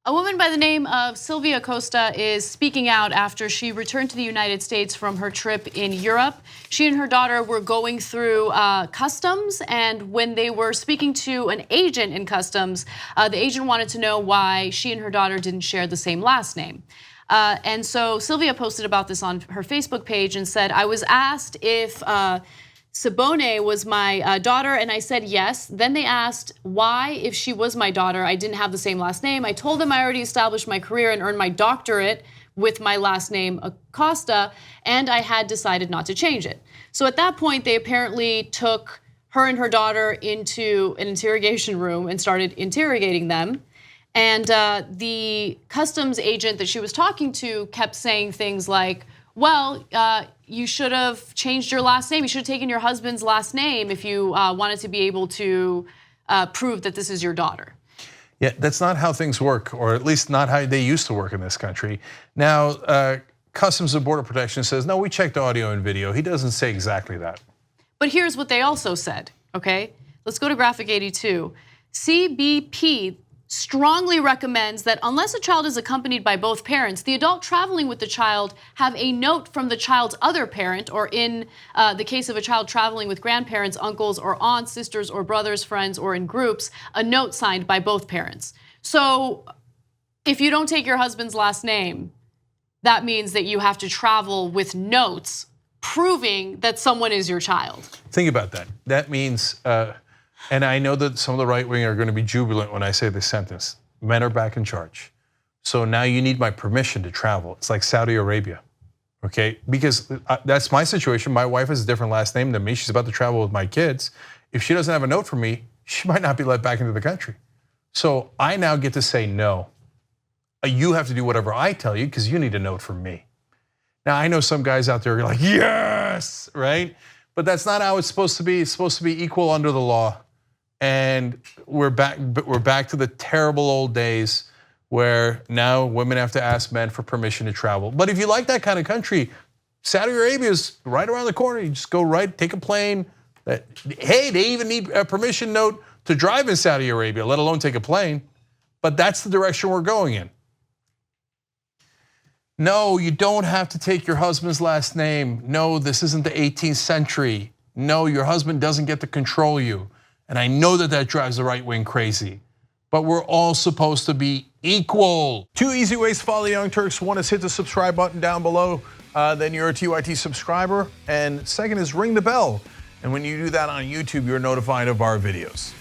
A woman by the name of Sylvia Acosta is speaking out after she returned to the United States from her trip in Europe. She and her daughter were going through customs, and when they were speaking to an agent in customs, the agent wanted to know why she and her daughter didn't share the same last name. And so Sylvia posted about this on her Facebook page and said, I was asked if Sybonae was my daughter, and I said yes. Then they asked why, if she was my daughter, I didn't have the same last name. I told them I already established my career and earned my doctorate with my last name Acosta, and I had decided not to change it. So at that point, they apparently took her and her daughter into an interrogation room and started interrogating them. And the customs agent that she was talking to kept saying things like, well, you should have changed your last name. You should have taken your husband's last name if you wanted to be able to prove that this is your daughter. Yeah, that's not how things work, or at least not how they used to work in this country. Now, Customs and Border Protection says, no, we checked audio and video. He doesn't say exactly that. But here's what they also said, okay? Let's go to graphic 82. CBP strongly recommends that unless a child is accompanied by both parents, the adult traveling with the child have a note from the child's other parent, or in the case of a child traveling with grandparents, uncles, or aunts, sisters, or brothers, friends, or in groups, a note signed by both parents. So if you don't take your husband's last name, that means that you have to travel with notes proving that someone is your child. Think about that. That means, and I know that some of the right wing are going to be jubilant when I say this sentence, men are back in charge. So now you need my permission to travel. It's like Saudi Arabia, okay? Because that's my situation. My wife has a different last name than me. She's about to travel with my kids. If she doesn't have a note from me, she might not be let back into the country. So I now get to say no. You have to do whatever I tell you because you need a note from me. Now I know some guys out there are like, yes, right? But that's not how it's supposed to be. It's supposed to be equal under the law. And we're back to the terrible old days where now women have to ask men for permission to travel. But if you like that kind of country, Saudi Arabia is right around the corner. You just go right, take a plane. Hey, they even need a permission note to drive in Saudi Arabia, let alone take a plane. But that's the direction we're going in. No, you don't have to take your husband's last name. No, this isn't the 18th century. No, your husband doesn't get to control you. And I know that that drives the right wing crazy, but we're all supposed to be equal. 2 easy ways to follow the Young Turks. One is hit the subscribe button down below, then you're a TYT subscriber. And second is ring the bell. And when you do that on YouTube, you're notified of our videos.